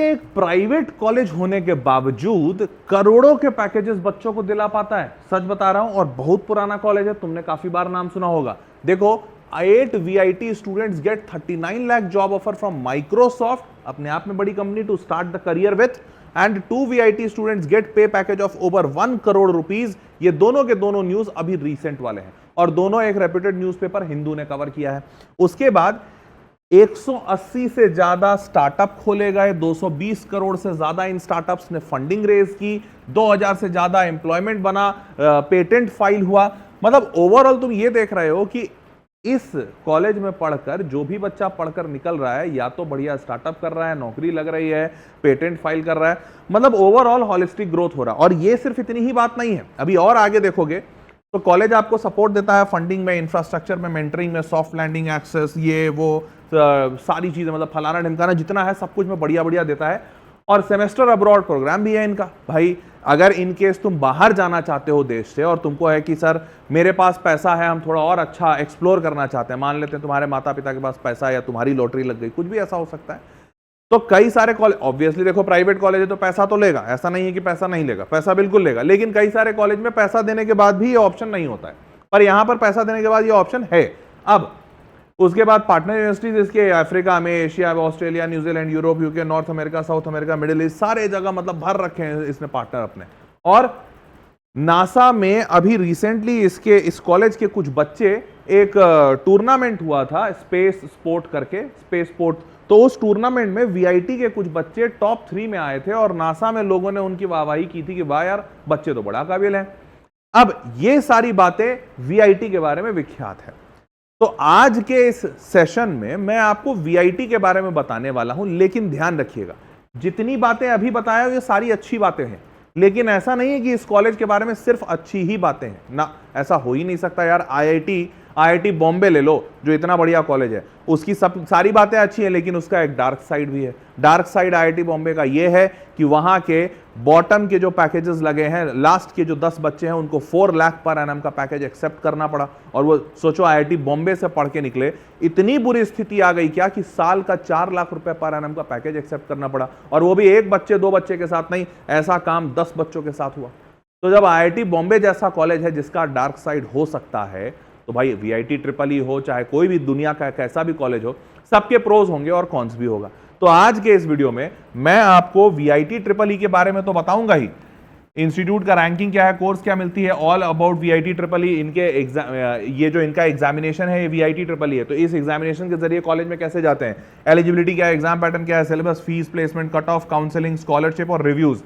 एक private college होने के बावजूद करोड़ों के पैकेजेस बच्चों को दिला पाता है। सच बता रहा हूं, और बहुत पुराना कॉलेज है, तुमने काफी बार नाम सुना होगा। देखो, 8 VIT students get 39 lakh job offer from Microsoft, अपने आप में बड़ी company, to start the career with, and 2 VIT students get pay package of over 1 crore rupees. ये दोनों के दोनों न्यूज अभी रिसेंट वाले हैं, और दोनों एक रेप्यूटेड न्यूज़पेपर हिंदू ने कवर किया है। उसके बाद 180 से ज्यादा स्टार्टअप खोले गए, 220 करोड़ से ज्यादा इन स्टार्टअप्स ने फंडिंग रेज की, 2000 से ज्यादा एम्प्लॉयमेंट बना, पेटेंट फाइल हुआ। मतलब ओवरऑल तुम ये देख रहे हो कि इस कॉलेज में पढ़कर जो भी बच्चा पढ़कर निकल रहा है, या तो बढ़िया स्टार्टअप कर रहा है, नौकरी लग रही है, पेटेंट फाइल कर रहा है, मतलब ओवरऑल हॉलिस्टिक ग्रोथ हो रहा है। और ये सिर्फ इतनी ही बात नहीं है, अभी और आगे देखोगे तो कॉलेज आपको सपोर्ट देता है फंडिंग में, इंफ्रास्ट्रक्चर में, मेंटरिंग में, सॉफ्ट लैंडिंग एक्सेस, ये वो सारी चीजें, मतलब फलाना ढिमकाना जितना है सब कुछ में बढ़िया बढ़िया देता है। और सेमेस्टर अब्रॉड प्रोग्राम भी है इनका। भाई अगर इन केस तुम बाहर जाना चाहते हो देश से, और तुमको है कि सर मेरे पास पैसा है, हम थोड़ा और अच्छा एक्सप्लोर करना चाहते हैं, मान लेते हैं तुम्हारे माता पिता के पास पैसा है या तुम्हारी लॉटरी लग गई, कुछ भी ऐसा हो सकता है, तो कई सारे कॉलेज, ऑब्वियसली देखो प्राइवेट कॉलेज है तो पैसा तो लेगा, ऐसा नहीं है कि पैसा नहीं लेगा, पैसा बिल्कुल लेगा, लेकिन कई सारे कॉलेज में पैसा देने के बाद भी ये ऑप्शन नहीं होता है, पर यहां पर पैसा देने के बाद ये ऑप्शन है। अब उसके बाद पार्टनर यूनिवर्सिटीज इसके अफ्रीका में, एशिया में, Australia, New Zealand, Europe, UK, north America, south America, middle east, सारे जगह मतलब भर रखे हैं इसने पार्टनर अपने। और नासा में अभी रिसेंटली इस कॉलेज के कुछ बच्चे, एक टूर्नामेंट हुआ था स्पेस स्पोर्ट करके, स्पेस स्पोर्ट, तो उस टूर्नामेंट में VIT के कुछ बच्चे टॉप 3 में आए थे, और नासा में लोगों ने उनकी वाहवाही की थी कि वाह यार बच्चे तो बड़ा काबिल हैं। अब ये सारी बातें VIT के बारे में विख्यात है। तो आज के इस सेशन में मैं आपको VIT के बारे में बताने वाला हूं, लेकिन ध्यान रखिएगा जितनी बातें अभी बताया ये सारी अच्छी बातें हैं, लेकिन ऐसा नहीं है कि इस कॉलेज के बारे में सिर्फ अच्छी ही बातें हैं ना, ऐसा हो ही नहीं सकता यार। IIT बॉम्बे ले लो, जो इतना बढ़िया कॉलेज है, उसकी सब सारी बातें अच्छी हैं, लेकिन उसका एक डार्क साइड भी है। डार्क साइड IIT बॉम्बे का ये है कि वहां के बॉटम के जो पैकेजेस लगे हैं, लास्ट के जो 10 बच्चे हैं उनको 4 लाख पर एनम का पैकेज एक्सेप्ट करना पड़ा। और वो सोचो IIT बॉम्बे से पढ़ के निकले, इतनी बुरी स्थिति आ गई क्या कि साल का 4 लाख रुपए पर एनम का पैकेज एक्सेप्ट करना पड़ा, और वो भी एक बच्चे 2 बच्चे के साथ नहीं, ऐसा काम 10 बच्चों के साथ हुआ। तो जब IIT बॉम्बे जैसा कॉलेज है जिसका डार्क साइड हो सकता है, तो भाई VIT EEE हो, चाहे कोई भी दुनिया का कैसा भी कॉलेज हो, सबके प्रोज होंगे और कॉन्स भी होगा। तो आज के इस वीडियो में मैं आपको VIT EEE के बारे में तो बताऊंगा ही, इंस्टीट्यूट का रैंकिंग क्या है, कोर्स क्या मिलती है, ऑल अबाउट VIT EEE, इनके एग्जाम, ये जो इनका एग्जामिनेशन है ये VIT EEE है, तो इस एग्जामिनेशन के जरिए कॉलेज में कैसे जाते हैं, एलिजिबिलिटी क्या है, एग्जाम पैटर्न क्या है, syllabus, fees, placement, cut off, counselling, scholarship और रिव्यूज,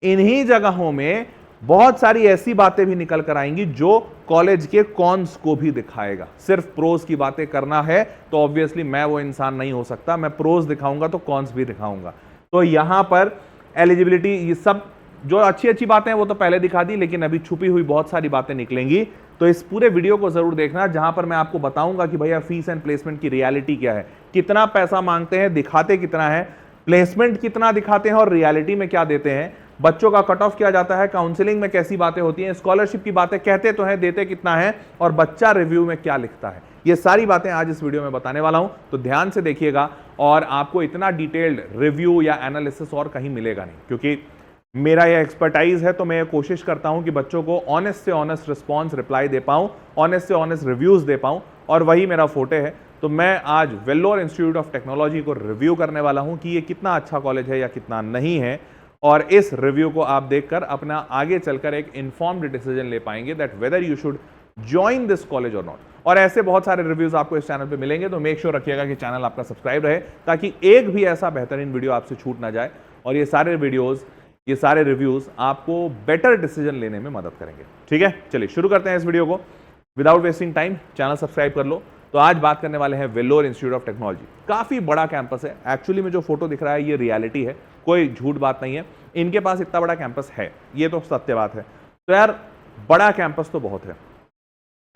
इन्हीं जगहों में बहुत सारी ऐसी बातें भी निकल कर आएंगी जो कॉलेज के कॉन्स को भी दिखाएगा। सिर्फ प्रोज की बातें करना है तो ऑब्वियसली मैं वो इंसान नहीं हो सकता, मैं प्रोज दिखाऊंगा तो कॉन्स भी दिखाऊंगा। तो यहां पर एलिजिबिलिटी, ये सब जो अच्छी अच्छी बातें हैं वो तो पहले दिखा दी, लेकिन अभी छुपी हुई बहुत सारी बातें निकलेंगी। तो इस पूरे वीडियो को जरूर देखना, जहां पर मैं आपको बताऊंगा कि भैया फीस एंड प्लेसमेंट की रियलिटी क्या है, कितना पैसा मांगते हैं, दिखाते कितना है, प्लेसमेंट कितना दिखाते हैं और रियलिटी में क्या देते हैं, बच्चों का कट ऑफ किया जाता है, काउंसलिंग में कैसी बातें होती हैं, स्कॉलरशिप की बातें कहते तो हैं, देते कितना है, और बच्चा रिव्यू में क्या लिखता है, ये सारी बातें आज इस वीडियो में बताने वाला हूं। तो ध्यान से देखिएगा, और आपको इतना डिटेल्ड रिव्यू या एनालिसिस और कहीं मिलेगा नहीं, क्योंकि मेरा यह एक्सपर्टाइज है। तो मैं कोशिश करता हूं कि बच्चों को ऑनेस्ट से ऑनेस्ट रिस्पॉन्स, रिप्लाई दे पाऊं, ऑनेस्ट से ऑनेस्ट रिव्यूज दे पाऊं, और वही मेरा फोटे है। तो मैं आज वेल्लोर इंस्टीट्यूट ऑफ टेक्नोलॉजी को रिव्यू करने वाला हूं कि ये कितना अच्छा कॉलेज है या कितना नहीं है, और इस रिव्यू को आप देखकर अपना आगे चलकर एक इन्फॉर्म्ड डिसीजन ले पाएंगे that whether you should join this college और नॉट। और ऐसे बहुत सारे रिव्यूज आपको इस चैनल पे मिलेंगे, तो मेक श्योर रखिएगा कि चैनल आपका सब्सक्राइब रहे, ताकि एक भी ऐसा बेहतरीन वीडियो आपसे छूट ना जाए। और ये सारे वीडियोस, ये सारे रिव्यूज आपको बेटर डिसीजन लेने में मदद करेंगे। ठीक है, चलिए शुरू करते हैं इस वीडियो को without wasting time. Channel subscribe कर लो। तो आज बात करने वाले हैं वेल्लोर इंस्टीट्यूट ऑफ टेक्नोलॉजी। काफी बड़ा कैंपस है, एक्चुअली में जो फोटो दिख रहा है ये रियलिटी है, कोई झूठ बात नहीं है। इनके पास इतना बड़ा कैंपस है, ये तो सत्य बात है। तो यार बड़ा कैंपस तो बहुत है।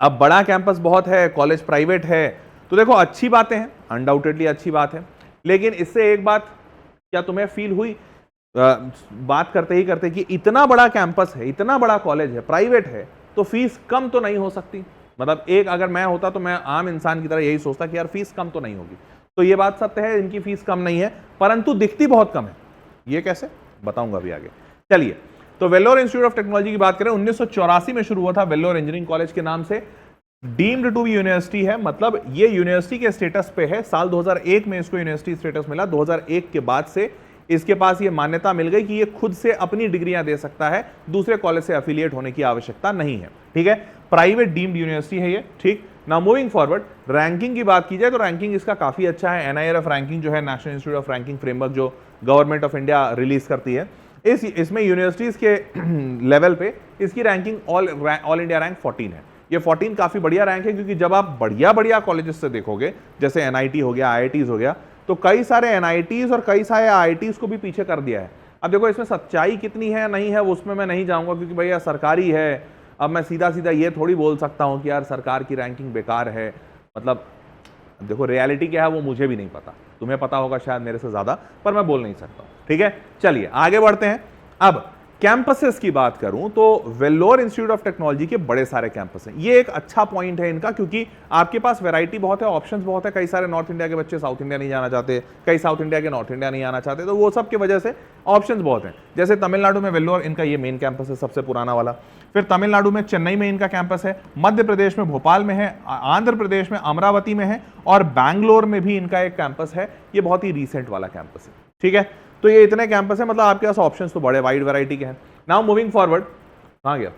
अब बड़ा कैंपस बहुत है, कॉलेज प्राइवेट है, तो देखो अच्छी बातें हैं, अनडाउटेडली अच्छी बात है, लेकिन इससे एक बात क्या तुम्हें फील हुई बात करते ही करते कि इतना बड़ा कैंपस है, इतना बड़ा कॉलेज है, प्राइवेट है, तो फीस कम तो नहीं हो सकती। मतलब एक अगर मैं होता तो मैं आम इंसान की तरह यही सोचता कि यार फीस कम तो नहीं होगी। तो ये बात सत्य है, इनकी फीस कम नहीं है, परंतु दिखती बहुत कम है। ये कैसे, बताऊंगा अभी आगे। चलिए, तो वेल्लोर इंस्टीट्यूट ऑफ टेक्नोलॉजी की बात करें, 1984 में शुरू हुआ था वेल्लोर इंजीनियरिंग कॉलेज के नाम से। डीम्ड टू बी यूनिवर्सिटी है, मतलब ये यूनिवर्सिटी के स्टेटस पे है। साल 2001 में इसको यूनिवर्सिटी स्टेटस मिला। 2001 के बाद से इसके पास ये मान्यता मिल गई कि ये खुद से अपनी डिग्रियां दे सकता है, दूसरे कॉलेज से एफिलिएट होने की आवश्यकता नहीं है। ठीक है, प्राइवेट डीम्ड यूनिवर्सिटी है ये। ठीक, नाउ मूविंग फॉरवर्ड, रैंकिंग की बात की जाए तो रैंकिंग इसका काफी अच्छा है। NIRF रैंकिंग जो है, national institute of ranking framework, जो गवर्नमेंट ऑफ इंडिया रिलीज करती है, इसमें यूनिवर्सिटीज के लेवल पे इसकी रैंकिंग ऑल इंडिया रैंक 14 है। ये 14 काफी बढ़िया रैंक है, क्योंकि जब आप बढ़िया बढ़िया कॉलेजेस से देखोगे, जैसे NIT हो गया, IITs हो गया, तो कई सारे NITs और कई सारे IITs को भी पीछे कर दिया है। अब देखो इसमें सच्चाई कितनी है नहीं है उसमें मैं नहीं जाऊंगा, क्योंकि भैया सरकारी है। अब मैं सीधा सीधा ये थोड़ी बोल सकता हूं कि यार सरकार की रैंकिंग बेकार है। मतलब देखो रियलिटी क्या है वो मुझे भी नहीं पता, तुम्हें पता होगा शायद मेरे से ज्यादा, पर मैं बोल नहीं सकता। ठीक है, चलिए आगे बढ़ते हैं। अब कैंपसेस की बात करूं तो वेल्लोर इंस्टीट्यूट ऑफ टेक्नोलॉजी के बड़े सारे कैंपस हैं। ये एक अच्छा पॉइंट है इनका, क्योंकि आपके पास वैरायटी बहुत है, ऑप्शंस बहुत है। कई सारे नॉर्थ इंडिया के बच्चे साउथ इंडिया नहीं जाना चाहते, कई साउथ इंडिया के नॉर्थ इंडिया नहीं आना चाहते, तो वो सब की वजह से ऑप्शंस बहुत हैं। जैसे तमिलनाडु में वेल्लोर, इनका ये मेन कैंपस है, सबसे पुराना वाला। फिर तमिलनाडु में चेन्नई में इनका कैंपस है, मध्य प्रदेश में भोपाल में है, आंध्र प्रदेश में अमरावती में है, और बैंगलोर में भी इनका एक कैंपस है। ये बहुत ही रिसेंट वाला कैंपस है। ठीक है, तो ये इतने कैंपस है, मतलब आपके पास ऑप्शंस तो बड़े वाइड वैरायटी के हैं। नाउ मूविंग फॉरवर्ड, कहां गया,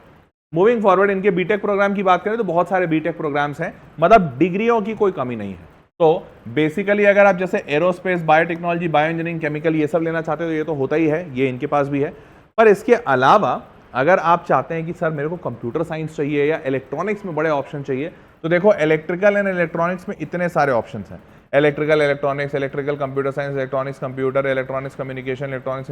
मूविंग फॉरवर्ड, इनके बीटेक प्रोग्राम की बात करें तो बहुत सारे बीटेक प्रोग्राम्स हैं, मतलब डिग्रियों की कोई कमी नहीं है। तो बेसिकली अगर आप जैसे aerospace, biotechnology, bio engineering, chemical, ये सब लेना चाहते हो तो ये तो होता ही है, ये इनके पास भी है। पर इसके अलावा अगर आप चाहते हैं कि सर मेरे को कंप्यूटर साइंस चाहिए या इलेक्ट्रॉनिक्स में बड़े ऑप्शन चाहिए, तो देखो इलेक्ट्रिकल एंड इलेक्ट्रॉनिक्स में इतने सारे ऑप्शन हैं। Electrical electronics, electrical computer science, electronics computer, electronics communication, electronics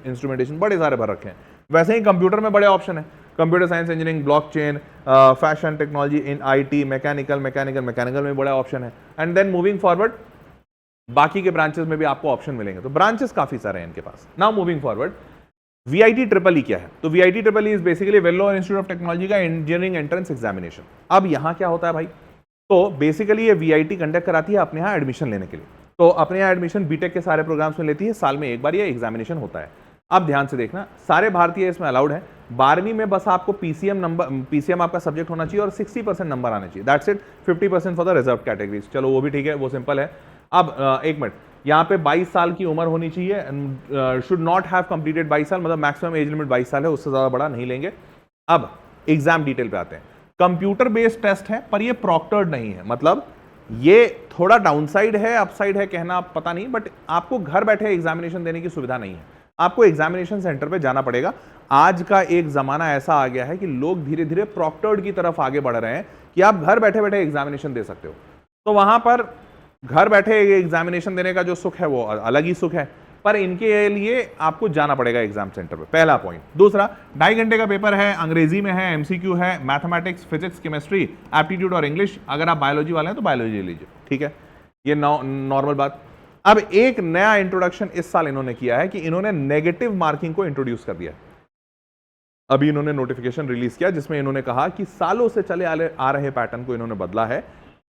instrumentation, बड़े सारे भर रखे हैं। वैसे ही कंप्यूटर में बड़े ऑप्शन है, computer science engineering, blockchain, fashion technology, in IT, mechanical में बड़े ऑप्शन है। एंड देन मूविंग फॉरवर्ड बाकी के ब्रांचेस में भी आपको ऑप्शन मिलेंगे, तो ब्रांचेस काफी सारे हैं इनके पास। नाउ मूविंग फॉरवर्ड, VIT क्या है? तो VIT is basically Vellore institute of technology का इंजीनियरिंग एंट्रेंस एग्जामिनेशन। अब यहाँ क्या होता है भाई, तो बेसिकली ये VIT कंडक्ट कराती है अपने यहाँ एडमिशन लेने के लिए। तो अपने यहाँ एडमिशन बीटेक के सारे प्रोग्राम्स में लेती है, साल में एक बार ये एग्जामिनेशन होता है। अब ध्यान से देखना, सारे भारतीय इसमें अलाउड है। 12वीं में बस आपको PCM आपका सब्जेक्ट होना चाहिए और 60% नंबर आने चाहिए, that's it. 50% for the reserve categories, चलो वो भी ठीक है, वो सिंपल है। अब एक मिनट, यहाँ पे 22 साल की उम्र होनी चाहिए, शुड नॉट हैव कंप्लीटेड 22 साल, मतलब मैक्सिमम एज लिमिट 22 साल है, उससे ज्यादा बड़ा नहीं लेंगे। अब एग्जाम डिटेल पे आते हैं। कंप्यूटर बेस्ड टेस्ट है, पर ये प्रॉक्टर्ड नहीं है, मतलब ये थोड़ा डाउनसाइड है, अपसाइड है कहना पता नहीं, बट आपको घर बैठे एग्जामिनेशन देने की सुविधा नहीं है, आपको एग्जामिनेशन सेंटर पे जाना पड़ेगा। आज का एक जमाना ऐसा आ गया है कि लोग धीरे धीरे प्रॉक्टर्ड की तरफ आगे बढ़ रहे हैं कि आप घर बैठे बैठे एग्जामिनेशन दे सकते हो। तो वहां पर घर बैठे एग्जामिनेशन देने का जो सुख है वो अलग ही सुख है, पर इनके लिए आपको जाना पड़ेगा एग्जाम सेंटर पे, पहला पॉइंट। दूसरा, 2.5 घंटे का पेपर है, अंग्रेजी में है, MCQ है, मैथमेटिक्स, फिजिक्स, केमिस्ट्री, एप्टीट्यूड और इंग्लिश। अगर आप बायोलॉजी वाले हैं तो बायोलॉजी ले लीजिए, ठीक है, ये नॉर्मल बात। अब एक नया इंट्रोडक्शन इस साल इन्होंने किया है कि इन्होंने नेगेटिव मार्किंग को इंट्रोड्यूस कर दिया। अभी इन्होंने नोटिफिकेशन रिलीज किया जिसमें इन्होंने कहा कि सालों से चले आ रहे पैटर्न को इन्होंने बदला है।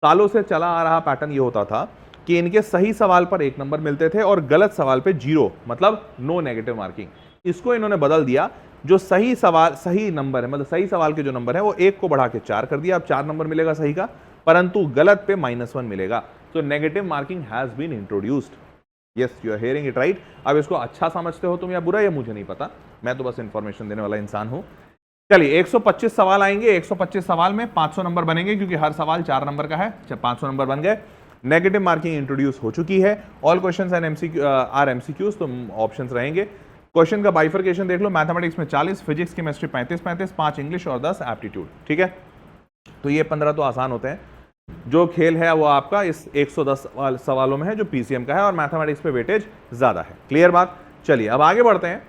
सालों से चला आ रहा पैटर्न ये होता था कि इनके सही सवाल पर 1 नंबर मिलते थे और गलत सवाल पे 0, मतलब नो नेगेटिव मार्किंग। इसको इन्होंने बदल दिया, जो सही नंबर है, मतलब सही सवाल के जो नंबर है वो 1 को बढ़ा के 4 कर दिया। अब 4 नंबर मिलेगा सही का, परंतु गलत पे -1 मिलेगा। तो negative marking has been introduced. Yes, you are hearing it right. अब इसको अच्छा समझते हो तुम या बुरा, ये मुझे नहीं पता, मैं तो बस इंफॉर्मेशन देने वाला इंसान हूं। चलिए 125 सवाल आएंगे, 125 सवाल में 500 नंबर बनेंगे, क्योंकि हर सवाल 4 नंबर का है। 500 नंबर बन गए। नेगेटिव मार्किंग इंट्रोड्यूस हो चुकी है। ऑल क्वेश्चंस एंड MCQs, तो ऑप्शंस रहेंगे। क्वेश्चन का बाइफर्केशन देख लो, मैथमेटिक्स में 40, फिजिक्स, केमिस्ट्री 35, 5 इंग्लिश और 10 एप्टीट्यूड, ठीक है। तो ये 15 तो आसान होते हैं। जो खेल है वो आपका इस 110 सवालों में है जो PCM का है, और मैथमेटिक्स पे वेटेज ज्यादा है। क्लियर बात। चलिए अब आगे बढ़ते हैं।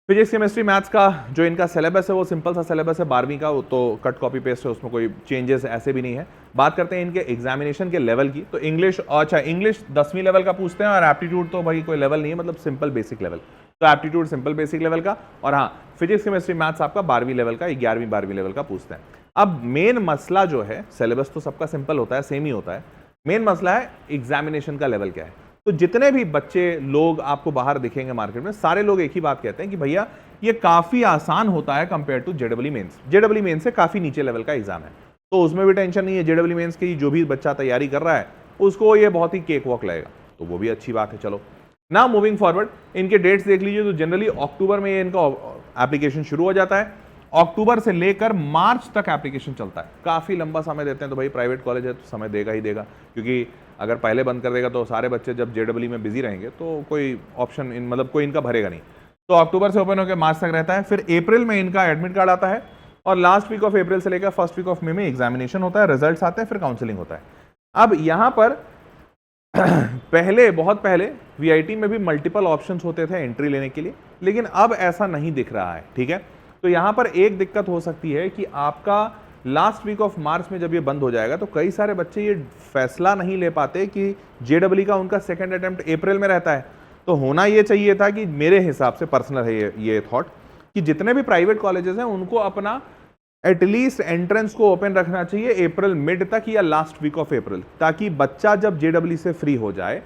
फिजिक्स, केमिस्ट्री, मैथ्स का जो इनका सिलेबस है वो सिंपल सा सिलेबस है 12वीं का, वो तो कट कॉपी पेस्ट है, उसमें कोई चेंजेस ऐसे भी नहीं है। बात करते हैं इनके एग्जामिनेशन के लेवल की, तो इंग्लिश, अच्छा इंग्लिश 10वीं लेवल का पूछते हैं, और एप्टीट्यूड तो भाई कोई लेवल नहीं है, मतलब सिंपल बेसिक लेवल। तो एप्टीट्यूड सिंपल बेसिक लेवल का, और हाँ फिजिक्स, केमिस्ट्री, मैथ्स आपका 12वीं लेवल का, 11वीं 12वीं लेवल का पूछते हैं। अब मेन मसला जो है, सिलेबस तो सबका सिंपल होता है, सेम ही होता है, मेन मसला है एग्जामिनेशन का लेवल क्या है। तो जितने भी बच्चे लोग आपको बाहर दिखेंगे मार्केट में, सारे लोग एक ही बात कहते हैं कि भैया ये काफी आसान होता है compare to JW mains. JW mains से काफी नीचे लेवल का एग्जाम है, तो उसमें भी टेंशन नहीं है। जेडब्ल्यू मेंस की जो भी बच्चा तैयारी कर रहा है उसको ये बहुत ही केक वॉक लगेगा, तो वो भी अच्छी बात है। चलो ना मूविंग फॉरवर्ड, इनके डेट्स देख लीजिए। तो जनरली अक्टूबर में इनका एप्लीकेशन शुरू हो जाता है, अक्टूबर से लेकर मार्च तक एप्लीकेशन चलता है। काफी लंबा समय देते हैं, तो भाई प्राइवेट कॉलेज है तो समय देगा ही देगा, क्योंकि अगर पहले बंद कर देगा तो सारे बच्चे जब जेडब्ल्यू में बिजी रहेंगे तो कोई ऑप्शन मतलब कोई इनका भरेगा नहीं। तो अक्टूबर से ओपन होकर मार्च तक रहता है, फिर अप्रैल में इनका एडमिट कार्ड आता है और लास्ट वीक ऑफ अप्रैल से लेकर फर्स्ट वीक ऑफ मई में एग्जामिनेशन होता है, रिजल्ट्स आते हैं, फिर काउंसलिंग होता है। अब यहां पर पहले बहुत पहले वीआईटी में भी मल्टीपल ऑप्शंस होते थे एंट्री लेने के लिए, लेकिन अब ऐसा नहीं दिख रहा है। ठीक है, तो यहां पर एक दिक्कत हो सकती है कि आपका लास्ट वीक ऑफ मार्च में जब ये बंद हो जाएगा तो कई सारे बच्चे ये फैसला नहीं ले पाते कि जेडब्ल्यू का उनका सेकंड अटेम्प्ट अप्रैल में रहता है। तो होना ये चाहिए था कि मेरे हिसाब से पर्सनल है ये थॉट कि जितने भी प्राइवेट कॉलेजेस हैं उनको अपना एटलीस्ट एंट्रेंस को ओपन रखना चाहिए अप्रैल मिड तक या लास्ट वीक ऑफ अप्रैल, ताकि बच्चा जब जेडब्ल्यू से फ्री हो जाए,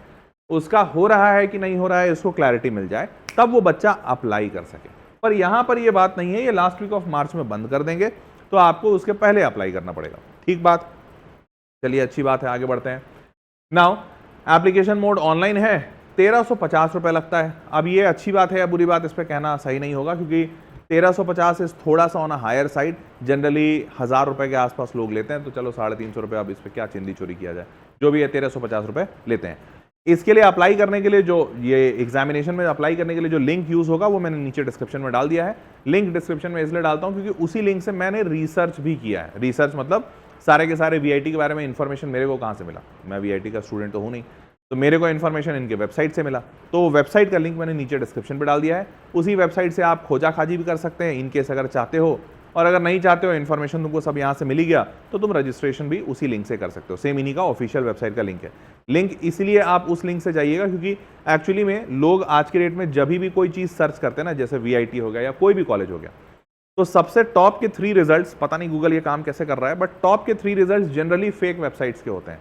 उसका हो रहा है कि नहीं हो रहा है इसको क्लैरिटी मिल जाए, तब वो बच्चा अप्लाई कर सके। पर यहां पर ये बात नहीं है, ये लास्ट वीक ऑफ मार्च में बंद कर देंगे तो आपको उसके पहले अप्लाई करना पड़ेगा। ठीक बात, चलिए अच्छी बात है, आगे बढ़ते हैं। नाउ एप्लीकेशन मोड ऑनलाइन है, 1350 रुपये लगता है। अब ये अच्छी बात है या बुरी बात इस पर कहना सही नहीं होगा, क्योंकि 1350 इस थोड़ा सा on a higher side, generally 1000 रुपये के आसपास लोग लेते हैं, तो चलो 350 रुपये, अब इस पर क्या चिंदी चोरी किया जाए, जो भी है 1350 रुपये लेते हैं। इसके लिए अप्लाई करने के लिए जो ये एग्जामिनेशन में अप्लाई करने के लिए जो लिंक यूज होगा वो मैंने नीचे डिस्क्रिप्शन में डाल दिया है। लिंक डिस्क्रिप्शन में इसलिए डालता हूं क्योंकि उसी लिंक से मैंने रिसर्च भी किया है। रिसर्च मतलब सारे के सारे वीआईटी के बारे में इंफॉर्मेशन मेरे को कहां से मिला, मैं वीआईटी का स्टूडेंट तो हूं नहीं, तो मेरे को इन्फॉर्मेशन इनके वेबसाइट से मिला, तो वेबसाइट का लिंक मैंने नीचे डिस्क्रिप्शन पे डाल दिया है। उसी वेबसाइट से आप खोजा खाजी भी कर सकते हैं इनकेस अगर चाहते हो, और अगर नहीं चाहते हो, इन्फॉर्मेशन तुमको सब यहाँ से मिल ही गया, तो तुम रजिस्ट्रेशन भी उसी लिंक से कर सकते हो। सेम इन्हीं का ऑफिशियल वेबसाइट का लिंक है। लिंक इसलिए आप उस लिंक से जाइएगा क्योंकि एक्चुअली में लोग आज के डेट में जब भी कोई चीज़ सर्च करते हैं ना, जैसे वीआईटी हो गया या कोई भी कॉलेज हो गया, तो सबसे टॉप के 3 रिजल्ट्स, पता नहीं गूगल ये काम कैसे कर रहा है, बट टॉप के 3 रिजल्ट्स जनरली फेक वेबसाइट्स के होते हैं।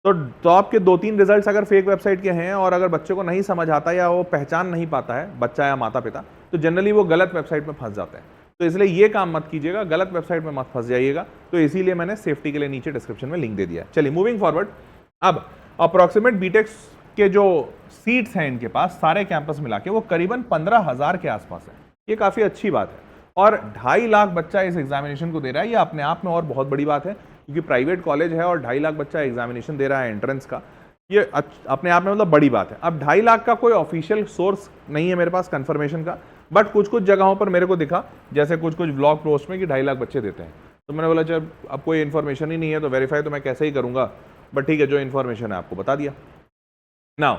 तो टॉप के 2-3 रिजल्ट्स अगर फेक वेबसाइट के हैं और अगर बच्चे को नहीं समझ आता या वो पहचान नहीं पाता है बच्चा या माता पिता, तो जनरली वो गलत वेबसाइट में फंस जाते हैं। तो इसलिए ये काम मत कीजिएगा, गलत वेबसाइट में मत फंस जाइएगा। तो इसीलिए मैंने सेफ्टी के लिए नीचे डिस्क्रिप्शन में लिंक दे दिया। चलिए मूविंग फॉरवर्ड, अब अप्रोक्सीमेट बीटेक्स के जो सीट्स हैं इनके पास सारे कैंपस मिला के वो करीबन 15,000 के आसपास है। ये काफ़ी अच्छी बात है, और 2.5 लाख बच्चा इस एग्जामिनेशन को दे रहा है। ये अपने आप में और बहुत बड़ी बात है, क्योंकि प्राइवेट कॉलेज है और 2.5 लाख बच्चा एग्जामिनेशन दे रहा है एंट्रेंस का, ये अपने आप में मतलब बड़ी बात है। अब 2.5 लाख का कोई ऑफिशियल सोर्स नहीं है मेरे पास कंफर्मेशन का, बट कुछ कुछ जगहों पर मेरे को दिखा, जैसे कुछ कुछ ब्लॉग पोस्ट में कि 2.5 लाख बच्चे देते हैं। तो मैंने बोला जब अब कोई इन्फॉर्मेशन ही नहीं है तो वेरीफाई तो मैं कैसे ही करूंगा, बट ठीक है, जो इन्फॉर्मेशन है आपको बता दिया। नाउ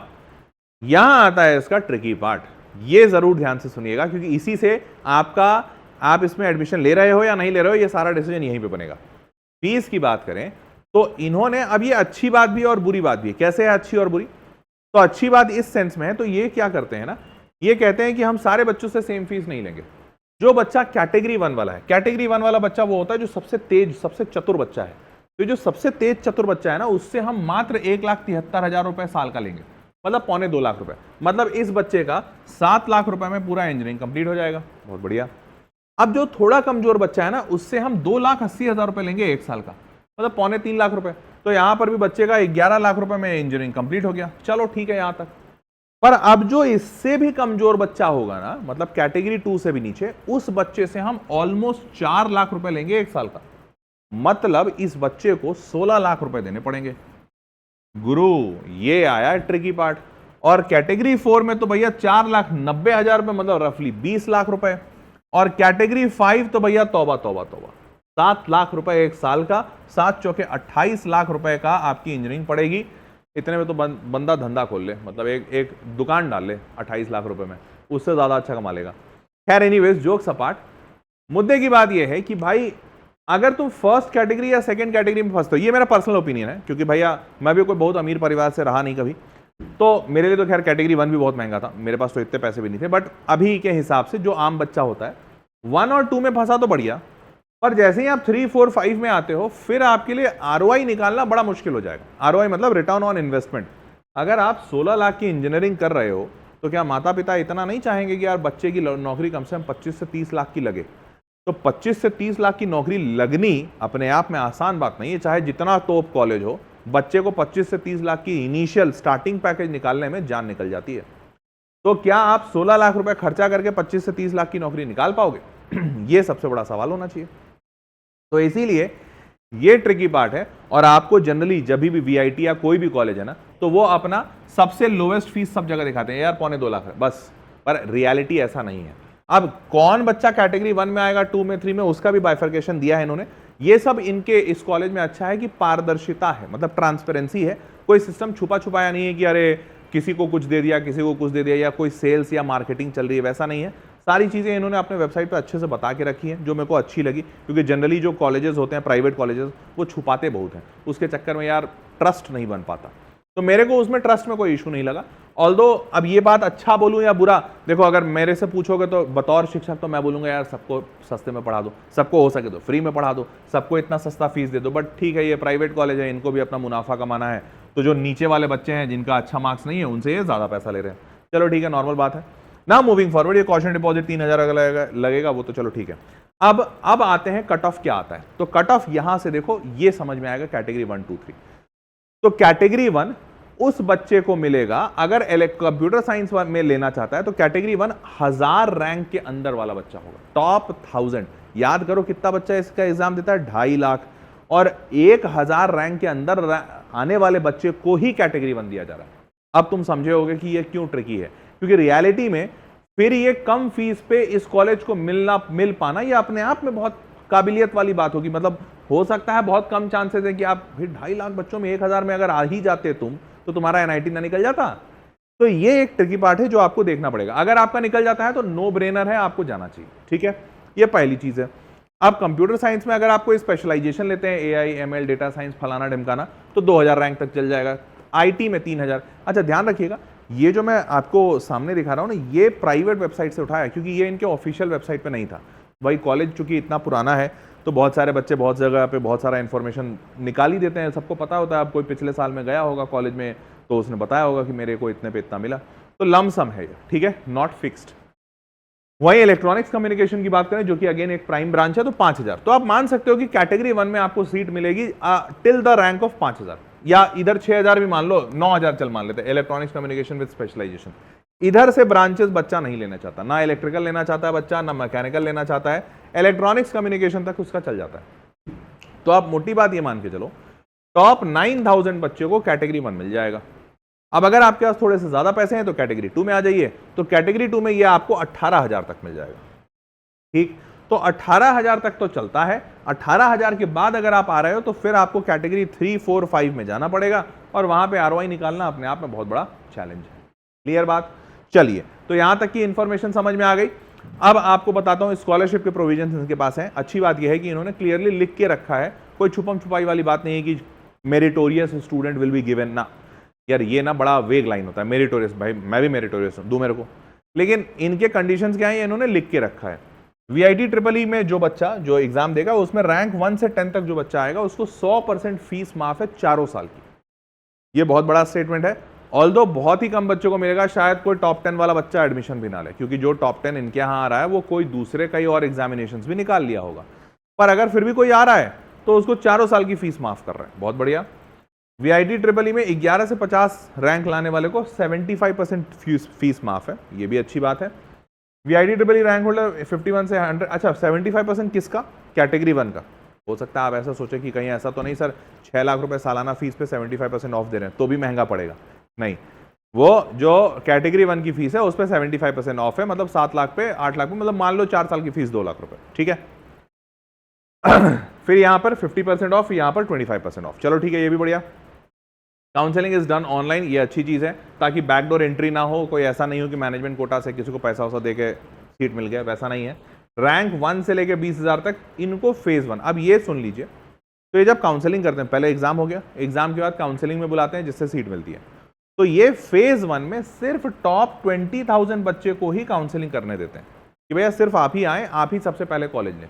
यहां आता है इसका ट्रिकी पार्ट, ये जरूर ध्यान से सुनिएगा, क्योंकि इसी से आप इसमें एडमिशन ले रहे हो या नहीं ले रहे हो, ये सारा डिसीजन यहीं पे बनेगा। फीस की बात करें तो इन्होंने, अब ये अच्छी बात भी और बुरी बात भी है। कैसे है अच्छी और बुरी? तो अच्छी बात इस सेंस में है, तो ये क्या करते हैं ना, ये कहते हैं कि हम सारे बच्चों से सेम फीस नहीं लेंगे। जो बच्चा कैटेगरी 1 वाला है, कैटेगरी 1 वाला बच्चा वो होता है जो सबसे तेज, सबसे चतुर बच्चा है। तो जो सबसे तेज चतुर बच्चा है ना, उससे हम मात्र 1,73,000 रुपए साल का लेंगे, मतलब 2.25 लाख रुपए। मतलब इस बच्चे का 7 लाख रुपए में पूरा इंजीनियरिंग कंप्लीट हो जाएगा। बहुत बढ़िया। अब जो थोड़ा कमजोर बच्चा है ना, उससे हम 2,80,000 रुपए लेंगे 1 साल का, मतलब 2.25 लाख रुपए। तो यहां पर भी बच्चे का 11 लाख रुपए में इंजीनियरिंग कंप्लीट हो गया। चलो ठीक है यहां तक। पर अब जो इससे भी कमजोर बच्चा होगा ना, मतलब कैटेगरी 2 से भी नीचे, उस बच्चे से हम ऑलमोस्ट 4 लाख रुपए लेंगे 1 साल का। मतलब इस बच्चे को 16 लाख रुपए देने पड़ेंगे। गुरु, ये आया ट्रिकी पार्ट। और कैटेगरी 4 में तो भैया 4,90,000 रुपए, मतलब रफली 20 लाख रुपए। और कैटेगरी 5 तो भैया तौबा तौबा तौबा, 7 लाख रुपए 1 साल का, 7 चौके 28 लाख रुपए का आपकी इंजीनियरिंग पड़ेगी। इतने में तो बंदा धंधा खोल ले, मतलब एक दुकान डाल ले 28 लाख रुपए में, उससे ज्यादा अच्छा कमा लेगा। खैर एनीवेज, जोक्स अपार्ट, मुद्दे की बात यह है कि भाई अगर तुम फर्स्ट कैटेगरी या सेकंड कैटेगरी में फंसते हो, ये मेरा पर्सनल ओपिनियन है, क्योंकि भैया मैं भी कोई बहुत अमीर परिवार से रहा नहीं कभी, तो मेरे लिए तो खैर कैटेगरी 1 भी बहुत महंगा था, मेरे पास तो इतने पैसे भी नहीं थे। बट अभी के हिसाब से जो आम बच्चा होता है 1 और 2 में फंसा तो बढ़िया, पर जैसे ही आप 3, 4, 5 में आते हो, फिर आपके लिए आरओआई निकालना बड़ा मुश्किल हो जाएगा। आरओआई मतलब रिटर्न ऑन इन्वेस्टमेंट। अगर आप 16 लाख की इंजीनियरिंग कर रहे हो तो क्या माता पिता इतना नहीं चाहेंगे कि यार बच्चे की नौकरी कम से कम 25 से 30 लाख की लगे? तो 25 से 30 लाख की नौकरी लगनी अपने आप में आसान बात नहीं है, चाहे जितना टॉप कॉलेज हो। बच्चे को 25 से 30 लाख की इनिशियल स्टार्टिंग पैकेज निकालने में जान निकल जाती है। तो क्या आप 16 लाख रुपए खर्चा करके 25 से 30 लाख की नौकरी निकाल पाओगे? यह सबसे बड़ा सवाल होना चाहिए। तो इसीलिए ये ट्रिकी पार्ट है। और आपको जनरली जब भी वीआईटी या कोई भी कॉलेज है ना, तो वो अपना सबसे लोवेस्ट फीस सब जगह दिखाते हैं, यार 2.25 लाख है बस। पर रियलिटी ऐसा नहीं है। अब कौन बच्चा कैटेगरी 1 में आएगा, 2 में, 3 में, उसका भी बाइफर्केशन दिया है इन्होंने। ये सब इनके इस कॉलेज में अच्छा है कि पारदर्शिता है, मतलब ट्रांसपेरेंसी है। कोई सिस्टम छुपा छुपाया नहीं है कि अरे किसी को कुछ दे दिया, किसी को कुछ दे दिया, या कोई सेल्स या मार्केटिंग चल रही है, वैसा नहीं है। सारी चीज़ें इन्होंने अपने वेबसाइट पर अच्छे से बता के रखी हैं, जो मेरे को अच्छी लगी। क्योंकि जनरली जो कॉलेजेस होते हैं, प्राइवेट कॉलेजेस, वो छुपाते बहुत हैं, उसके चक्कर में यार ट्रस्ट नहीं बन पाता। तो मेरे को उसमें ट्रस्ट में कोई इशू नहीं लगा। ऑल्दो अब ये बात अच्छा बोलूं या बुरा, देखो अगर मेरे से पूछोगे तो बतौर शिक्षक तो मैं बोलूंगा यार सबको सस्ते में पढ़ा दो, सबको हो सके तो फ्री में पढ़ा दो, सबको इतना सस्ता फीस दे दो। बट ठीक है, ये प्राइवेट कॉलेज है, इनको भी अपना मुनाफा कमाना है। तो जो नीचे वाले बच्चे हैं जिनका अच्छा मार्क्स नहीं है, उनसे ये ज्यादा पैसा ले रहे हैं। चलो ठीक है, नॉर्मल बात है ना। मूविंग फॉरवर्ड, ये कॉशन डिपॉजिट 3000 लगेगा, वो तो चलो ठीक है। अब आते हैं कट ऑफ क्या आता है। तो कट ऑफ यहां से देखो, ये समझ में आएगा कैटेगरी 1, 2, 3। तो कैटेगरी 1 उस बच्चे को मिलेगा अगर कंप्यूटर साइंस में लेना चाहता है, तो कैटेगरी 1 1000 रैंक के अंदर वाला बच्चा होगा, टॉप 1000। याद करो कितना बच्चा इसका एग्जाम देता है, 2.5 लाख। और 1000 रैंक के अंदर आने वाले बच्चे को ही कैटेगरी 1 दिया जा रहा है। अब तुम समझे होगे कि ये क्यों ट्रिकी है, क्योंकि रियलिटी में फिर ये कम फीस पे इस कॉलेज को मिल पाना, ये अपने आप में बहुत काबिलियत वाली बात होगी। मतलब हो सकता है बहुत कम चांसेस है कि आप फिर 2.5 लाख बच्चों में 1000 में अगर आ ही जाते तुम, तो तुम्हारा एनआईटी ना निकल जाता। तो ये एक ट्रिकी पार्ट है जो आपको देखना पड़ेगा। अगर आपका निकल जाता है तो नो ब्रेनर है, आपको जाना चाहिए। ठीक है, ये पहली चीज है। अब कंप्यूटर साइंस में अगर आप कोई स्पेशलाइजेशन लेते हैं, एआई, एमएल, डेटा साइंस, फलाना ढिमकाना, तो 2000 रैंक तक चल जाएगा। आईटी में 3000। अच्छा ध्यान रखिएगा, ये जो मैं आपको सामने दिखा रहा हूं ना, ये प्राइवेट वेबसाइट से उठाया, क्योंकि ये इनके ऑफिशियल वेबसाइट पे नहीं था। भाई कॉलेज चूंकि इतना पुराना है, तो बहुत सारे बच्चे बहुत जगह पे बहुत सारा इन्फॉर्मेशन निकाल ही देते हैं, सबको पता होता है। अब कोई पिछले साल में गया होगा कॉलेज में, तो उसने बताया होगा कि मेरे को इतने पे इतना मिला। तो लमसम है ये, ठीक है, नॉट फिक्स्ड। वहीं इलेक्ट्रॉनिक्स कम्युनिकेशन की बात करें, जो कि अगेन एक प्राइम ब्रांच है, तो 5000। तो आप मान सकते हो कि कैटेगरी 1 में आपको सीट मिलेगी टिल द रैंक ऑफ 5000, या इधर 6000 भी मान लो, 9000 चल मान लेते हैं, इलेक्ट्रॉनिक्स कम्युनिकेशन विद स्पेशलाइजेशन। इधर से ब्रांचेस बच्चा नहीं लेना चाहता, ना इलेक्ट्रिकल लेना चाहता है बच्चा, ना मैकेनिकल लेना चाहता है, इलेक्ट्रॉनिक्स कम्युनिकेशन तक उसका चल जाता है। तो आप मोटी बात ये मान के चलो, टॉप 9000 बच्चों को कैटेगरी 1 मिल जाएगा। अब अगर आपके पास थोड़े से ज्यादा पैसे हैं तो कैटेगरी 2 में आ जाइए, तो कैटेगरी 2 में ये आपको 18000 तक मिल जाएगा। ठीक, तो 18000 तक तो चलता है। 18000 के बाद अगर आप आ रहे हो तो फिर आपको कैटेगरी 3, 4, 5 में जाना पड़ेगा, और वहां पे आरओआई निकालना अपने आप में बहुत बड़ा चैलेंज है। क्लियर बात? चलिए, तो यहां तक की इंफॉर्मेशन समझ में आ गई। अब आपको बताता हूं स्कॉलरशिप के प्रोविजन इनके पास हैं। अच्छी बात यह है कि इन्होंने क्लियरली लिख के रखा है, कोई छुपम छुपाई वाली बात नहीं है कि meritorious student will be given ना। यार ये ना बड़ा वेग लाइन होता है, मेरिटोरियस, भाई मैं भी मेरिटोरियस हूं, दो मेरे को। लेकिन इनके कंडीशंस क्या है, इन्होंने लिख के रखा है। वीआईटी ट्रिपल ई में जो बच्चा जो एग्जाम देगा, उसमें रैंक 1 से 10 तक जो बच्चा आएगा, उसको 100% फीस माफ है 4 साल की। ये बहुत बड़ा स्टेटमेंट है। ऑल्दो बहुत ही कम बच्चों को मिलेगा, शायद कोई टॉप 10 वाला बच्चा एडमिशन भी ना ले, क्योंकि जो टॉप 10 इनके यहाँ आ रहा है वो कोई दूसरे कई और एग्जामिनेशंस भी निकाल लिया होगा। पर अगर फिर भी कोई आ रहा है तो उसको 4 साल की फीस माफ कर रहा है, बहुत बढ़िया। वीआईटी ट्रिपल ई में 11 से 50 रैंक लाने वाले को 75% फीस माफ है, ये भी अच्छी बात है। VIT triple E rank holder 51 से 100, अच्छा 75% किसका? कैटेगरी 1 का। हो सकता है आप ऐसा सोचे कि कहीं ऐसा तो नहीं सर 6 लाख रुपए सालाना फीस पे 75% ऑफ दे रहे हैं तो भी महंगा पड़ेगा। नहीं, वो जो कैटेगरी 1 की फीस है उस पर 75% ऑफ है, मतलब 7 लाख पे 8 लाख पे, मतलब मान लो 4 साल की फीस 2 लाख रुपए, ठीक है। फिर यहां पर 50% ऑफ, यहां पर 25% ऑफ। चलो ठीक है, ये भी बढ़िया। काउंसलिंग इज डन ऑनलाइन, ये अच्छी चीज है, ताकि बैकडोर एंट्री ना हो। कोई ऐसा नहीं हो कि मैनेजमेंट कोटा से किसी को पैसा वैसा दे के सीट मिल गया, वैसा नहीं है। रैंक 1 से लेके 20,000 तक इनको फेज 1। अब ये सुन लीजिए, तो ये जब काउंसलिंग करते हैं, पहले एग्जाम हो गया, एग्जाम के बाद काउंसलिंग में बुलाते हैं जिससे सीट मिलती है। तो ये फेज 1 में सिर्फ टॉप 20,000 बच्चे को ही काउंसलिंग करने देते हैं कि भैया सिर्फ आप ही आए, आप ही सबसे पहले कॉलेज लें।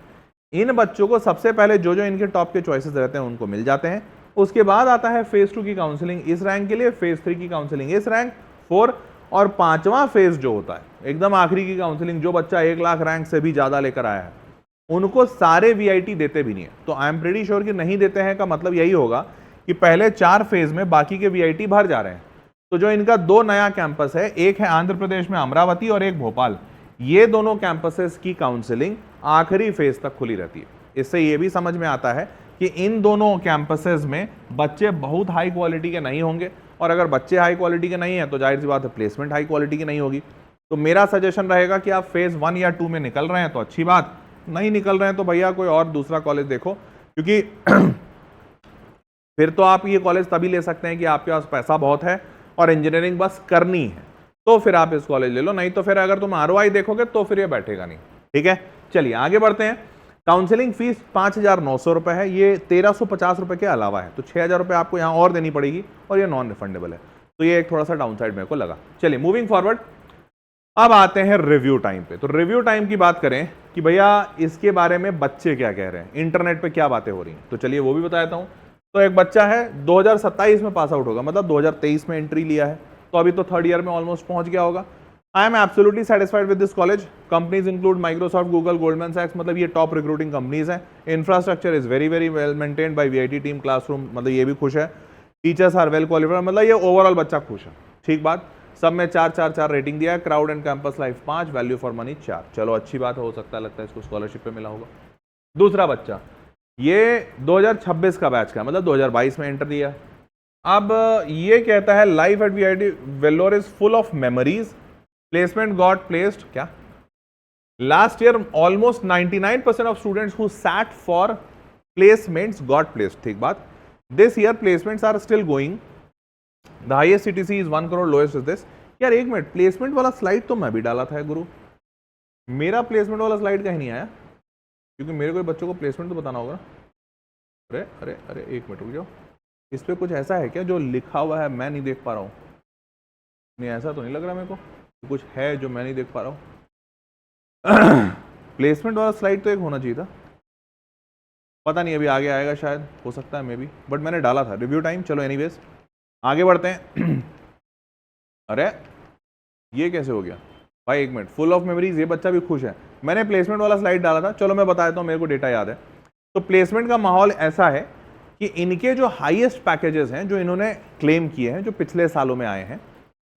इन बच्चों को सबसे पहले जो जो इनके टॉप के चॉइसेस रहते हैं उनको मिल जाते हैं। उसके बाद आता है फेज 2 की काउंसलिंग इस रैंक के लिए, फेज 3 की काउंसलिंग इस रैंक 4, और 5वां फेज जो होता है एकदम आखिरी की काउंसलिंग, जो बच्चा 1 लाख रैंक से भी ज्यादा लेकर आया है उनको सारे वीआईटी देते भी नहीं है। तो आई एम प्रीटी श्योर कि नहीं देते हैं का मतलब यही होगा कि पहले 4 फेज में बाकी के वीआईटी भर जा रहे हैं। तो जो इनका 2 नया कैंपस है, एक है आंध्र प्रदेश में अमरावती और एक भोपाल, ये दोनों कैंपसेस की काउंसलिंग आखिरी फेज तक खुली रहती है। इससे ये भी समझ में आता है कि इन दोनों कैंपसेस में बच्चे बहुत हाई क्वालिटी के नहीं होंगे, और अगर बच्चे हाई क्वालिटी के नहीं है तो जाहिर सी बात है प्लेसमेंट हाई क्वालिटी की नहीं होगी। तो मेरा सजेशन रहेगा कि आप फेज 1 या 2 में निकल रहे हैं तो अच्छी बात, नहीं निकल रहे हैं तो भैया कोई और दूसरा कॉलेज देखो, क्योंकि फिर तो आप ये कॉलेज तभी ले सकते हैं कि आपके पास पैसा बहुत है और इंजीनियरिंग बस करनी है, तो फिर आप इस कॉलेज ले लो, नहीं तो फिर अगर तुम आरओआई देखोगे तो फिर ये बैठेगा नहीं। ठीक है, चलिए आगे बढ़ते हैं। काउंसलिंग फीस 5,900 रुपए है, ये 1,350 रुपए के अलावा है, तो 6,000 रुपए आपको यहाँ और देनी पड़ेगी, और ये नॉन रिफंडेबल है, तो ये एक थोड़ा सा डाउन साइड मेरे को लगा। चलिए मूविंग फॉरवर्ड, अब आते हैं रिव्यू टाइम पे। तो रिव्यू टाइम की बात करें कि भैया इसके बारे में बच्चे क्या कह रहे हैं, इंटरनेट पे क्या बातें हो रही हैं, तो चलिए वो भी बता देता हूँ। तो एक बच्चा है 2027 में पास आउट होगा, मतलब 2023 में एंट्री लिया है, तो अभी तो 3rd ईयर में ऑलमोस्ट पहुंच गया होगा। I am absolutely satisfied with this college. Companies include Microsoft, Google, Goldman सैक्स, मतलब ये टॉप रिक्रूटिंग कंपनीज हैं। Infrastructure is very very well maintained by VIT team, classroom मतलब ये भी खुश है, टीचर्स आर वेल क्वालिफाइड, मतलब ये ओवरऑल बच्चा खुश है। ठीक बात, सब में 4-4-4 रेटिंग दिया है, crowd and campus life 5, value for money 4, चलो अच्छी बात हो सकता है, लगता है इसको स्कॉलरशिप पे मिला होगा। दूसरा बच्चा ये 2026 का बैच का, मतलब 2022 में एंटर दिया। अब ये कहता है life at VIT Vellore is full of memories, placement got placed, क्या last year almost 99% of students who sat for placements got placed. ठीक बात, this year placements are still going, the highest CTC is 1 crore, lowest is this. यार एक minute, placement वाला slide तो मैं भी डाला था गुरु, मेरा प्लेसमेंट वाला स्लाइड कहीं नहीं आया, क्योंकि मेरे कोई बच्चों को प्लेसमेंट तो बताना होगा। अरे अरे अरे एक मिनट रुक जाओ, इस पे कुछ ऐसा है क्या जो लिखा हुआ है मैं नहीं देख पा रहा हूँ? नहीं ऐसा तो नहीं लग रहा मेरे को, कुछ है जो मैं नहीं देख पा रहा हूँ। प्लेसमेंट वाला स्लाइड तो एक होना चाहिए था, पता नहीं अभी आगे आएगा शायद, हो सकता है मे बी, बट मैंने डाला था। रिव्यू टाइम, चलो एनीवेज आगे बढ़ते हैं। अरे ये कैसे हो गया भाई, एक मिनट, फुल ऑफ मेमोरीज, ये बच्चा भी खुश है। मैंने प्लेसमेंट वाला स्लाइड डाला था, चलो मैं बता देता हूँ, मेरे को डेटा याद है। तो प्लेसमेंट का माहौल ऐसा है कि इनके जो हाईएस्ट पैकेजेस हैं जो इन्होंने क्लेम किए हैं, जो पिछले सालों में आए हैं,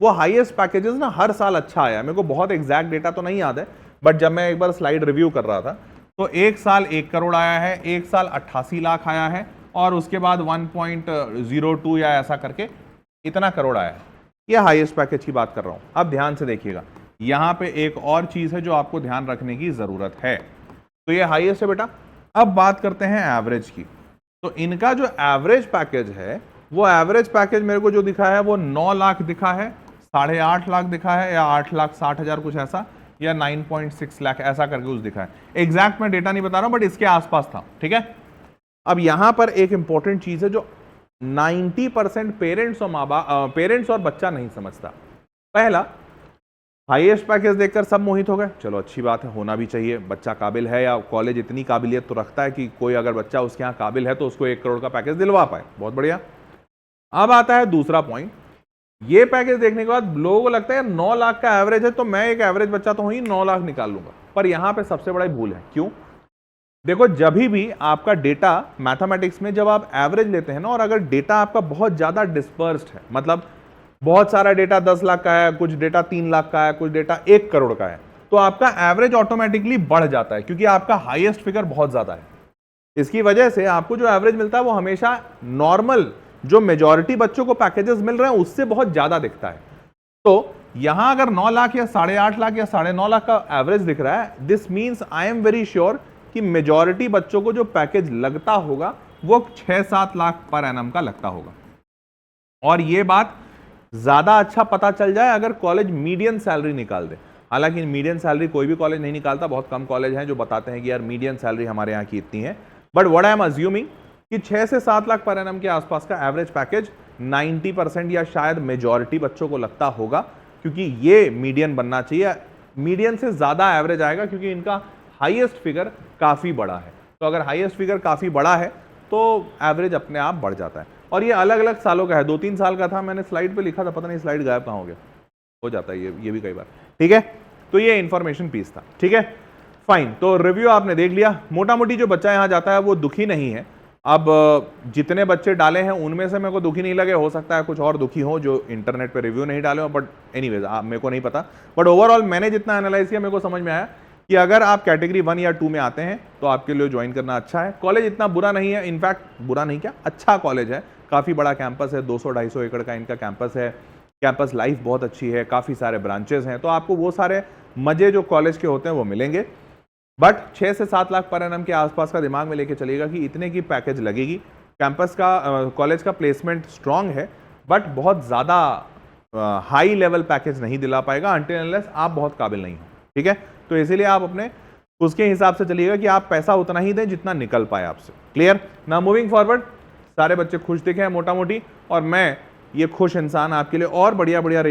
वो हाईएस्ट पैकेजेस ना हर साल अच्छा आया। मेरे को बहुत एग्जैक्ट डेटा तो नहीं याद है, बट जब मैं एक बार स्लाइड रिव्यू कर रहा था तो एक साल 1 करोड़ आया है, एक साल 88 लाख आया है, और उसके बाद 1.02 या ऐसा करके इतना करोड़ आया है। ये हाईएस्ट पैकेज की बात कर रहा हूं। अब ध्यान से देखिएगा, यहां पे एक और चीज है जो आपको ध्यान रखने की जरूरत है। तो ये हाईएस्ट है बेटा। अब बात करते हैं एवरेज की। तो इनका जो एवरेज पैकेज है, वो एवरेज पैकेज मेरे को जो दिखा है वो 9 लाख दिखा है, 8.5 लाख दिखा है, या 8,60,000 कुछ ऐसा, या 9.6 लाख ऐसा करके कुछ दिखा है। एग्जैक्ट मैं डेटा नहीं बता रहा हूं, बट इसके आसपास था। ठीक है, अब यहां पर एक इंपॉर्टेंट चीज है जो 90% पेरेंट्स और बच्चा नहीं समझता। पहला, हाईएस्ट पैकेज देखकर सब मोहित हो गए, चलो अच्छी बात है, होना भी चाहिए, बच्चा काबिल है, या कॉलेज इतनी काबिलियत तो रखता है कि कोई अगर बच्चा उसके यहाँ काबिल है तो उसको 1 करोड़ का पैकेज दिलवा पाए, बहुत बढ़िया। अब आता है दूसरा पॉइंट, ये पैकेज देखने के बाद लोगों को लगता है 9 लाख का एवरेज है, तो मैं एक एवरेज बच्चा तो हूं ही, 9 लाख निकाल लूंगा। पर यहां पे सबसे बड़ा भूल है। क्यों? देखो, जब भी आपका डेटा मैथमेटिक्स में जब आप एवरेज लेते हैं ना, और अगर डेटा आपका बहुत ज्यादा डिस्पर्स्ड है, मतलब बहुत सारा डेटा 10 लाख का है, कुछ डेटा 3 लाख का है, कुछ डेटा 1 करोड़ का है, तो आपका एवरेज ऑटोमेटिकली बढ़ जाता है, क्योंकि आपका हाईएस्ट फिगर बहुत ज्यादा है। इसकी वजह से आपको जो एवरेज मिलता है वो हमेशा नॉर्मल जो मेजॉरिटी बच्चों को पैकेजेस मिल रहे हैं उससे बहुत ज्यादा दिखता है। तो यहां अगर 9 लाख या 8.5 लाख या 9.5 लाख का एवरेज दिख रहा है, this means I am very sure कि मेजॉरिटी बच्चों को जो पैकेज लगता होगा वो 6-7 लाख पर एनम का लगता होगा। और ये बात ज्यादा अच्छा पता चल जाए अगर कॉलेज मीडियन सैलरी निकाल दे। हालांकि मीडियन सैलरी कोई भी कॉलेज नहीं निकालता, बहुत कम कॉलेज हैं जो बताते हैं कि यार मीडियन सैलरी हमारे यहाँ की इतनी है, but what I am assuming कि 6 से 7 लाख पर एनम के आसपास का एवरेज पैकेज 90% या शायद मेजॉरिटी बच्चों को लगता होगा, क्योंकि ये मीडियन बनना चाहिए। मीडियन से ज्यादा एवरेज आएगा क्योंकि इनका हाईएस्ट फिगर काफी बड़ा है। तो अगर हाईएस्ट फिगर काफी बड़ा है तो एवरेज अपने आप बढ़ जाता है। और ये अलग अलग सालों का है, 2-3 साल का था, मैंने स्लाइड पे लिखा था, पता नहीं स्लाइड गायब कहाँ हो गया, हो जाता है ये भी कई बार। ठीक है, तो ये इंफॉर्मेशन पीस था। ठीक है, फाइन। तो रिव्यू आपने देख लिया। मोटा मोटी जो बच्चा यहाँ जाता है वो दुखी नहीं है। अब जितने बच्चे डाले हैं उनमें से मेरे को दुखी नहीं लगे, हो सकता है कुछ और दुखी हो जो इंटरनेट पे रिव्यू नहीं डाले हो, बट एनीवेज मेरे को नहीं पता। बट ओवरऑल मैंने जितना एनालाइज किया मेरे को समझ में आया कि अगर आप कैटेगरी 1 या 2 में आते हैं तो आपके लिए ज्वाइन करना अच्छा है। कॉलेज इतना बुरा नहीं है, इनफैक्ट बुरा नहीं क्या, अच्छा कॉलेज है, काफ़ी बड़ा कैंपस है, 200-250 एकड़ का इनका कैंपस है, कैंपस लाइफ बहुत अच्छी है, काफ़ी सारे ब्रांचेस हैं, तो आपको वो सारे मजे जो कॉलेज के होते हैं वो मिलेंगे। बट 6 से 7 लाख पर एनम के आसपास का दिमाग में लेके चलिएगा कि इतने की पैकेज लगेगी। कैंपस का कॉलेज का प्लेसमेंट स्ट्रांग है, बट बहुत ज़्यादा हाई लेवल पैकेज नहीं दिला पाएगा अनटिल अनलेस आप बहुत काबिल नहीं हो। ठीक है, तो इसीलिए आप अपने उसके हिसाब से चलिएगा कि आप पैसा उतना ही दें जितना निकल पाए आपसे। क्लियर ना? मूविंग फॉरवर्ड, सारे बच्चे खुश दिखे हैं मोटा मोटी, और मैं ये खुश इंसान आपके लिए और बढ़िया बढ़िया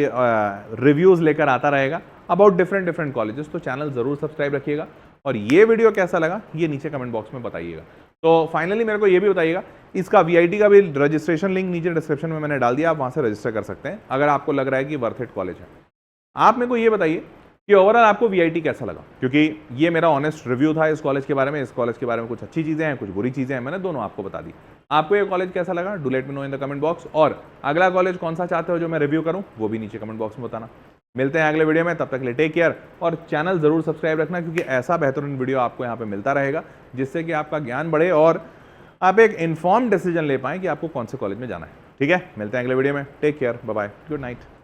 रिव्यूज़ लेकर आता रहेगा अबाउट डिफरेंट कॉलेजेस। तो चैनल ज़रूर सब्सक्राइब रखिएगा, और ये वीडियो कैसा लगा ये नीचे कमेंट बॉक्स में बताइएगा। तो फाइनली मेरे को ये भी बताइएगा, इसका वीआईटी का भी रजिस्ट्रेशन लिंक नीचे डिस्क्रिप्शन में मैंने डाल दिया, आप वहाँ से रजिस्टर कर सकते हैं अगर आपको लग रहा है कि वर्थ इट कॉलेज है। आप मेरे को ये बताइए कि ओवरऑल आपको वीआईटी कैसा लगा, क्योंकि ये मेरा ऑनेस्ट रिव्यू था इस कॉलेज के बारे में। इस कॉलेज के बारे में कुछ अच्छी चीज़ें हैं, कुछ बुरी चीज़ें हैं, मैंने दोनों आपको बता दी। आपको ये कॉलेज कैसा लगा, do let me know in the comment box, और अगला कॉलेज कौन सा चाहते हो जो मैं रिव्यू करूँ वो भी नीचे कमेंट बॉक्स में बताना। मिलते हैं अगले वीडियो में, तब तक के लिए टेक केयर, और चैनल जरूर सब्सक्राइब रखना क्योंकि ऐसा बेहतरीन वीडियो आपको यहाँ पे मिलता रहेगा जिससे कि आपका ज्ञान बढ़े और आप एक इन्फॉर्म डिसीजन ले पाएं कि आपको कौन से कॉलेज में जाना है। ठीक है, मिलते हैं अगले वीडियो में, take care, bye bye, good night.